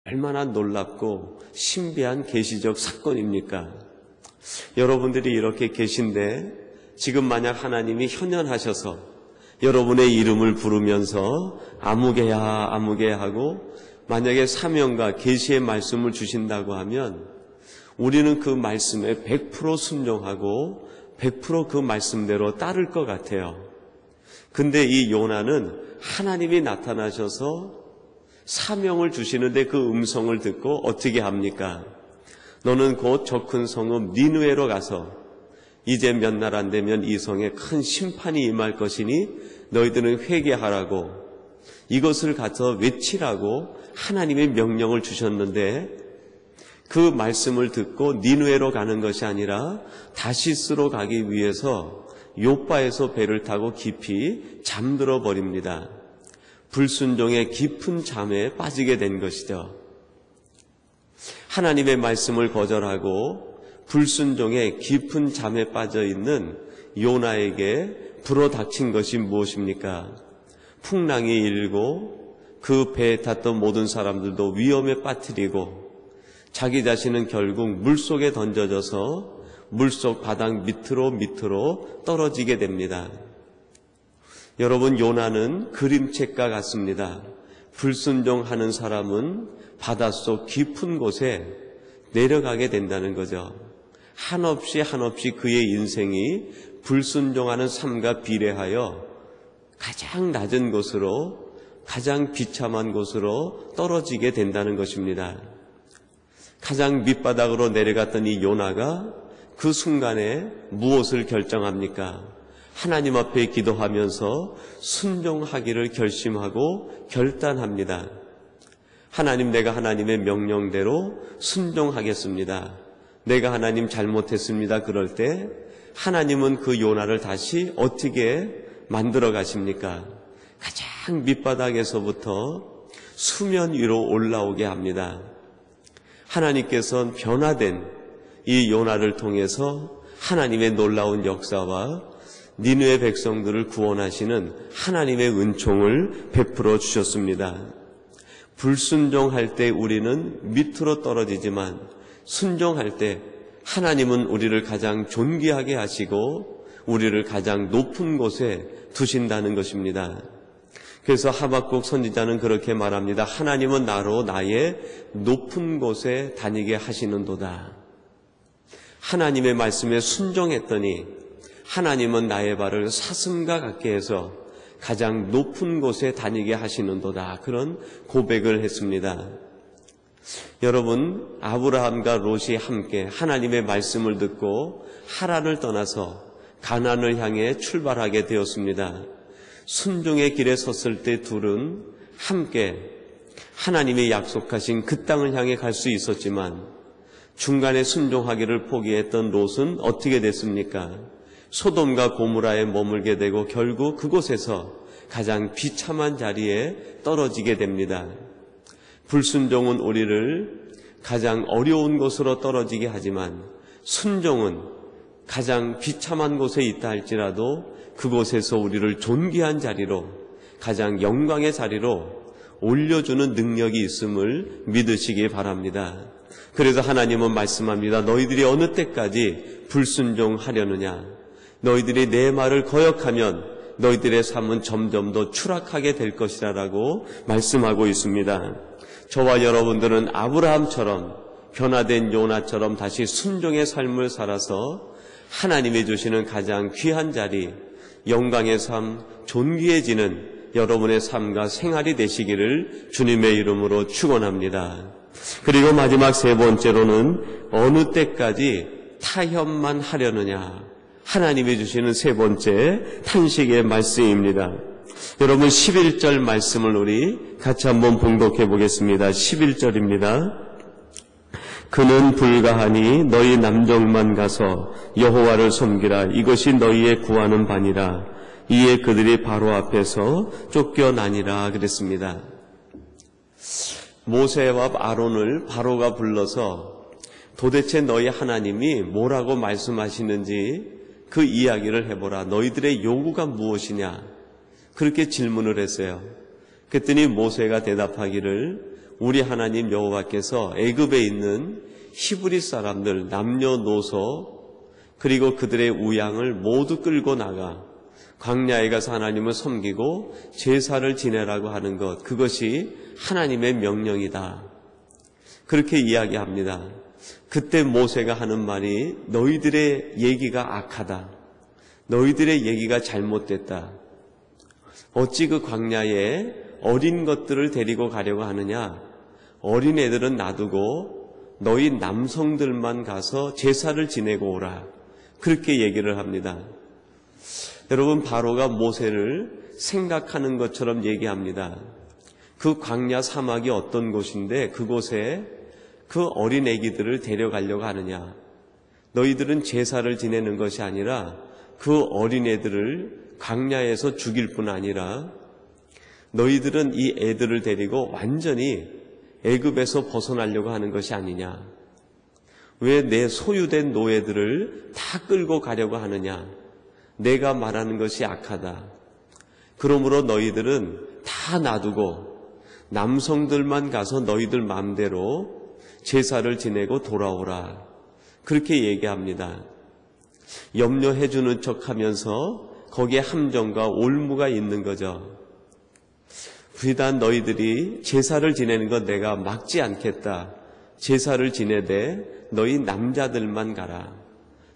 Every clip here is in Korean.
얼마나 놀랍고 신비한 계시적 사건입니까? 여러분들이 이렇게 계신데 지금 만약 하나님이 현현하셔서 여러분의 이름을 부르면서 아무개야 아무개야 하고 만약에 사명과 계시의 말씀을 주신다고 하면 우리는 그 말씀에 100% 순종하고 100% 그 말씀대로 따를 것 같아요. 근데 이 요나는 하나님이 나타나셔서 사명을 주시는데 그 음성을 듣고 어떻게 합니까? 너는 곧 저 큰 성읍 니느웨로 가서 이제 몇 날 안 되면 이 성에 큰 심판이 임할 것이니 너희들은 회개하라고 이것을 가서 외치라고 하나님의 명령을 주셨는데 그 말씀을 듣고 니느웨로 가는 것이 아니라 다시스로 가기 위해서 요바에서 배를 타고 깊이 잠들어 버립니다. 불순종의 깊은 잠에 빠지게 된 것이죠. 하나님의 말씀을 거절하고 불순종의 깊은 잠에 빠져 있는 요나에게 불어닥친 것이 무엇입니까? 풍랑이 일고 그 배에 탔던 모든 사람들도 위험에 빠뜨리고 자기 자신은 결국 물속에 던져져서 물속 바닥 밑으로 떨어지게 됩니다. 여러분, 요나는 그림책과 같습니다. 불순종하는 사람은 바닷속 깊은 곳에 내려가게 된다는 거죠. 한없이 그의 인생이 불순종하는 삶과 비례하여 가장 낮은 곳으로, 가장 비참한 곳으로 떨어지게 된다는 것입니다. 가장 밑바닥으로 내려갔던 이 요나가 그 순간에 무엇을 결정합니까? 하나님 앞에 기도하면서 순종하기를 결심하고 결단합니다. 하나님, 내가 하나님의 명령대로 순종하겠습니다. 내가 하나님 잘못했습니다. 그럴 때 하나님은 그 요나를 다시 어떻게 만들어 가십니까? 가장 밑바닥에서부터 수면 위로 올라오게 합니다. 하나님께서는 변화된 이 요나를 통해서 하나님의 놀라운 역사와 니느웨 백성들을 구원하시는 하나님의 은총을 베풀어 주셨습니다. 불순종할 때 우리는 밑으로 떨어지지만 순종할 때 하나님은 우리를 가장 존귀하게 하시고 우리를 가장 높은 곳에 두신다는 것입니다. 그래서 하박국 선지자는 그렇게 말합니다. 하나님은 나로 나의 높은 곳에 다니게 하시는도다. 하나님의 말씀에 순종했더니 하나님은 나의 발을 사슴과 같게 해서 가장 높은 곳에 다니게 하시는도다. 그런 고백을 했습니다. 여러분, 아브라함과 롯이 함께 하나님의 말씀을 듣고 하란을 떠나서 가나안을 향해 출발하게 되었습니다. 순종의 길에 섰을 때 둘은 함께 하나님이 약속하신 그 땅을 향해 갈 수 있었지만 중간에 순종하기를 포기했던 롯은 어떻게 됐습니까? 소돔과 고모라에 머물게 되고 결국 그곳에서 가장 비참한 자리에 떨어지게 됩니다. 불순종은 우리를 가장 어려운 곳으로 떨어지게 하지만 순종은 가장 비참한 곳에 있다 할지라도 그곳에서 우리를 존귀한 자리로, 가장 영광의 자리로 올려주는 능력이 있음을 믿으시기 바랍니다. 그래서 하나님은 말씀합니다. 너희들이 어느 때까지 불순종하려느냐? 너희들이 내 말을 거역하면 너희들의 삶은 점점 더 추락하게 될 것이라고 말씀하고 있습니다. 저와 여러분들은 아브라함처럼 변화된 요나처럼 다시 순종의 삶을 살아서 하나님이 주시는 가장 귀한 자리, 영광의 삶, 존귀해지는 여러분의 삶과 생활이 되시기를 주님의 이름으로 축원합니다. 그리고 마지막 세 번째로는 어느 때까지 타협만 하려느냐? 하나님이 주시는 세 번째 탄식의 말씀입니다. 여러분, 11절 말씀을 우리 같이 한번 봉독해 보겠습니다. 11절입니다. 그는 불가하니 너희 남정만 가서 여호와를 섬기라. 이것이 너희의 구하는 바니라. 이에 그들이 바로 앞에서 쫓겨나니라 그랬습니다. 모세와 아론을 바로가 불러서 도대체 너희 하나님이 뭐라고 말씀하시는지 그 이야기를 해보라. 너희들의 요구가 무엇이냐? 그렇게 질문을 했어요. 그랬더니 모세가 대답하기를 우리 하나님 여호와께서 애굽에 있는 히브리 사람들 남녀노소 그리고 그들의 우양을 모두 끌고 나가 광야에 가서 하나님을 섬기고 제사를 지내라고 하는 것, 그것이 하나님의 명령이다. 그렇게 이야기합니다. 그때 모세가 하는 말이 너희들의 얘기가 악하다. 너희들의 얘기가 잘못됐다. 어찌 그 광야에 어린 것들을 데리고 가려고 하느냐? 어린 애들은 놔두고 너희 남성들만 가서 제사를 지내고 오라. 그렇게 얘기를 합니다. 여러분, 바로가 모세를 생각하는 것처럼 얘기합니다. 그 광야 사막이 어떤 곳인데 그곳에 그 어린 애기들을 데려가려고 하느냐? 너희들은 제사를 지내는 것이 아니라 그 어린 애들을 광야에서 죽일 뿐 아니라 너희들은 이 애들을 데리고 완전히 애굽에서 벗어나려고 하는 것이 아니냐? 왜 내 소유된 노예들을 다 끌고 가려고 하느냐? 내가 말하는 것이 악하다. 그러므로 너희들은 다 놔두고 남성들만 가서 너희들 마음대로 제사를 지내고 돌아오라. 그렇게 얘기합니다. 염려해 주는 척하면서 거기에 함정과 올무가 있는 거죠. 비단 너희들이 제사를 지내는 건 내가 막지 않겠다. 제사를 지내되 너희 남자들만 가라.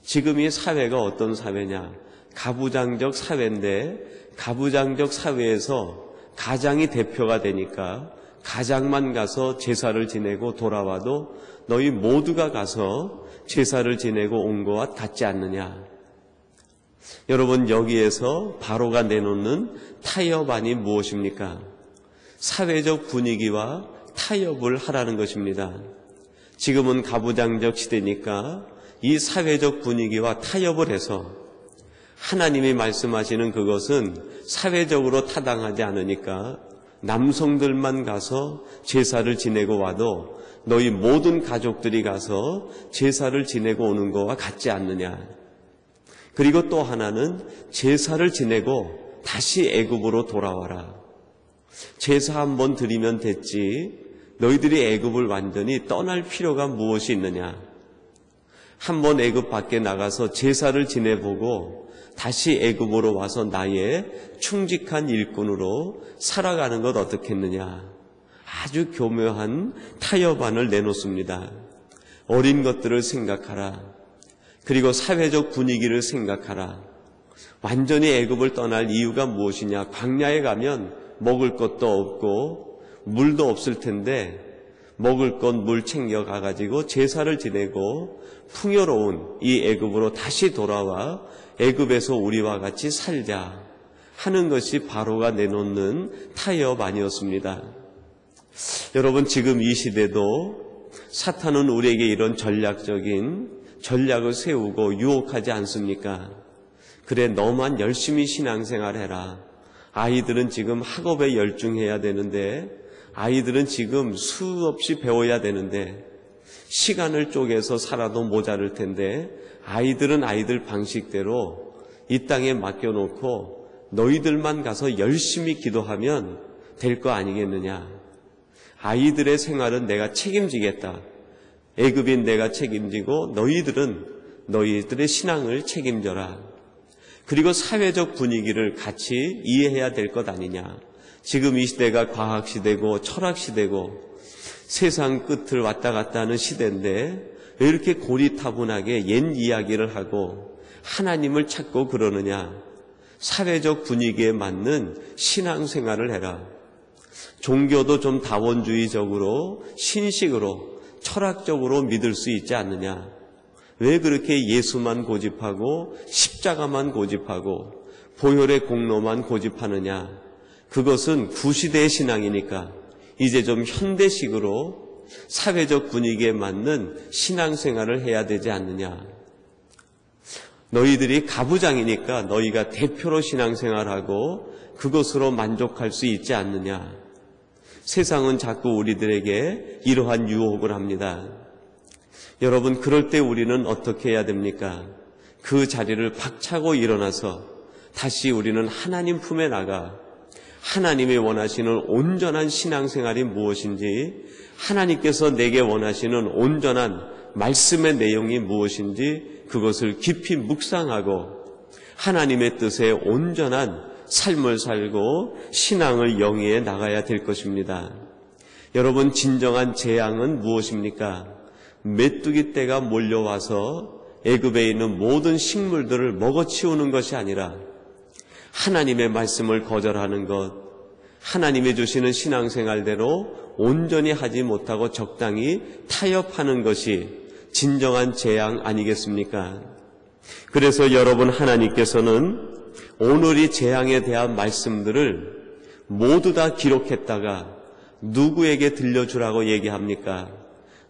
지금 이 사회가 어떤 사회냐? 가부장적 사회인데 가부장적 사회에서 가장이 대표가 되니까 가장만 가서 제사를 지내고 돌아와도 너희 모두가 가서 제사를 지내고 온 것과 같지 않느냐? 여러분, 여기에서 바로가 내놓는 타협안이 무엇입니까? 사회적 분위기와 타협을 하라는 것입니다. 지금은 가부장적 시대니까 이 사회적 분위기와 타협을 해서 하나님이 말씀하시는 그것은 사회적으로 타당하지 않으니까 남성들만 가서 제사를 지내고 와도 너희 모든 가족들이 가서 제사를 지내고 오는 것과 같지 않느냐. 그리고 또 하나는 제사를 지내고 다시 애굽으로 돌아와라. 제사 한번 드리면 됐지 너희들이 애굽을 완전히 떠날 필요가 무엇이 있느냐. 한번 애굽 밖에 나가서 제사를 지내보고 다시 애굽으로 와서 나의 충직한 일꾼으로 살아가는 것 어떻겠느냐. 아주 교묘한 타협안을 내놓습니다. 어린 것들을 생각하라. 그리고 사회적 분위기를 생각하라. 완전히 애굽을 떠날 이유가 무엇이냐. 광야에 가면 먹을 것도 없고 물도 없을 텐데 먹을 것 물 챙겨가가지고 제사를 지내고 풍요로운 이 애굽으로 다시 돌아와 애굽에서 우리와 같이 살자 하는 것이 바로가 내놓는 타협 아니었습니다. 여러분, 지금 이 시대도 사탄은 우리에게 이런 전략적인 전략을 세우고 유혹하지 않습니까? 그래, 너만 열심히 신앙생활해라. 아이들은 지금 학업에 열중해야 되는데, 아이들은 지금 수없이 배워야 되는데, 시간을 쪼개서 살아도 모자랄 텐데 아이들은 아이들 방식대로 이 땅에 맡겨놓고 너희들만 가서 열심히 기도하면 될 거 아니겠느냐. 아이들의 생활은 내가 책임지겠다. 애굽인 내가 책임지고 너희들은 너희들의 신앙을 책임져라. 그리고 사회적 분위기를 같이 이해해야 될 것 아니냐. 지금 이 시대가 과학시대고 철학시대고 세상 끝을 왔다 갔다 하는 시대인데 왜 이렇게 고리타분하게 옛 이야기를 하고 하나님을 찾고 그러느냐. 사회적 분위기에 맞는 신앙생활을 해라. 종교도 좀 다원주의적으로 신식으로 철학적으로 믿을 수 있지 않느냐. 왜 그렇게 예수만 고집하고 십자가만 고집하고 보혈의 공로만 고집하느냐. 그것은 구시대의 신앙이니까 이제 좀 현대식으로 사회적 분위기에 맞는 신앙생활을 해야 되지 않느냐. 너희들이 가부장이니까 너희가 대표로 신앙생활하고 그것으로 만족할 수 있지 않느냐. 세상은 자꾸 우리들에게 이러한 유혹을 합니다. 여러분, 그럴 때 우리는 어떻게 해야 됩니까? 그 자리를 박차고 일어나서 다시 우리는 하나님 품에 나가 하나님이 원하시는 온전한 신앙생활이 무엇인지, 하나님께서 내게 원하시는 온전한 말씀의 내용이 무엇인지 그것을 깊이 묵상하고 하나님의 뜻에 온전한 삶을 살고 신앙을 영위해 나가야 될 것입니다. 여러분, 진정한 재앙은 무엇입니까? 메뚜기 떼가 몰려와서 애굽에 있는 모든 식물들을 먹어치우는 것이 아니라 하나님의 말씀을 거절하는 것, 하나님이 주시는 신앙생활대로 온전히 하지 못하고 적당히 타협하는 것이 진정한 재앙 아니겠습니까? 그래서 여러분, 하나님께서는 오늘 이 재앙에 대한 말씀들을 모두 다 기록했다가 누구에게 들려주라고 얘기합니까?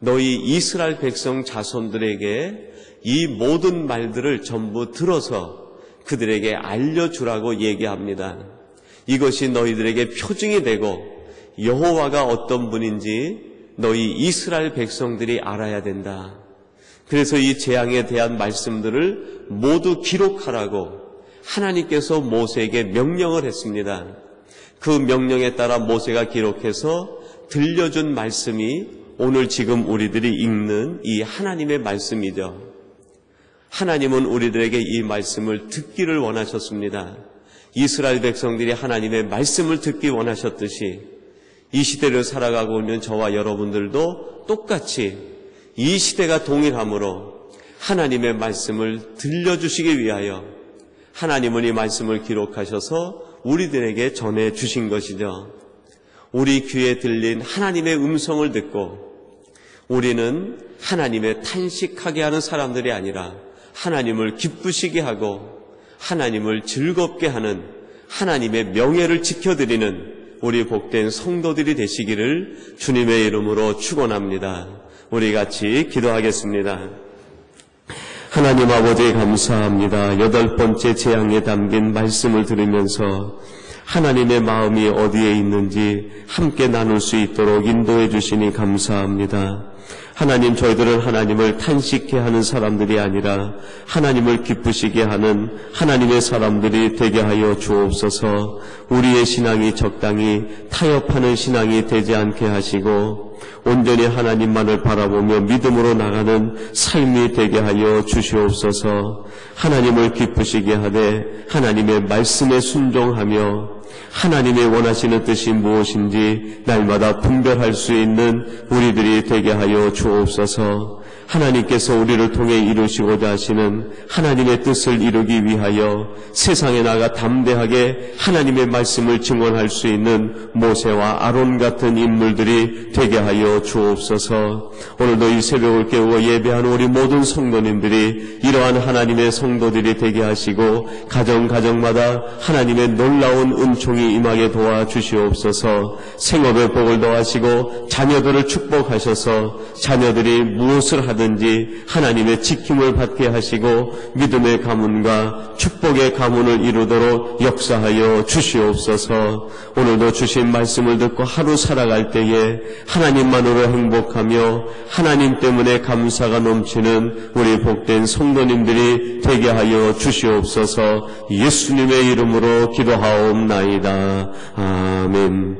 너희 이스라엘 백성 자손들에게 이 모든 말들을 전부 들어서 그들에게 알려주라고 얘기합니다. 이것이 너희들에게 표징이 되고 여호와가 어떤 분인지 너희 이스라엘 백성들이 알아야 된다. 그래서 이 재앙에 대한 말씀들을 모두 기록하라고 하나님께서 모세에게 명령을 했습니다. 그 명령에 따라 모세가 기록해서 들려준 말씀이 오늘 지금 우리들이 읽는 이 하나님의 말씀이죠. 하나님은 우리들에게 이 말씀을 듣기를 원하셨습니다. 이스라엘 백성들이 하나님의 말씀을 듣기 원하셨듯이 이 시대를 살아가고 있는 저와 여러분들도 똑같이 이 시대가 동일함으로 하나님의 말씀을 들려주시기 위하여 하나님은 이 말씀을 기록하셔서 우리들에게 전해주신 것이죠. 우리 귀에 들린 하나님의 음성을 듣고 우리는 하나님의 탄식하게 하는 사람들이 아니라 하나님을 기쁘시게 하고 하나님을 즐겁게 하는 하나님의 명예를 지켜드리는 우리 복된 성도들이 되시기를 주님의 이름으로 축원합니다. 우리 같이 기도하겠습니다. 하나님 아버지 감사합니다. 8번째 재앙에 담긴 말씀을 들으면서 하나님의 마음이 어디에 있는지 함께 나눌 수 있도록 인도해 주시니 감사합니다. 하나님, 저희들은 하나님을 탄식해 하는 사람들이 아니라 하나님을 기쁘시게 하는 하나님의 사람들이 되게 하여 주옵소서. 우리의 신앙이 적당히 타협하는 신앙이 되지 않게 하시고 온전히 하나님만을 바라보며 믿음으로 나가는 삶이 되게 하여 주시옵소서. 하나님을 기쁘시게 하되 하나님의 말씀에 순종하며 하나님의 원하시는 뜻이 무엇인지 날마다 분별할 수 있는 우리들이 되게 하여 주옵소서. 하나님께서 우리를 통해 이루시고자 하시는 하나님의 뜻을 이루기 위하여 세상에 나가 담대하게 하나님의 말씀을 증언할 수 있는 모세와 아론 같은 인물들이 되게 하여 주옵소서. 오늘도 이 새벽을 깨우고 예배하는 우리 모든 성도님들이 이러한 하나님의 성도들이 되게 하시고 가정마다 하나님의 놀라운 은총이 임하게 도와주시옵소서. 생업의 복을 더하시고 자녀들을 축복하셔서 자녀들이 무엇을 하든지 하나님의 지킴을 받게 하시고 믿음의 가문과 축복의 가문을 이루도록 역사하여 주시옵소서. 오늘도 주신 말씀을 듣고 하루 살아갈 때에 하나님만으로 행복하며 하나님 때문에 감사가 넘치는 우리 복된 성도님들이 되게 하여 주시옵소서. 예수님의 이름으로 기도하옵나이다. 아멘.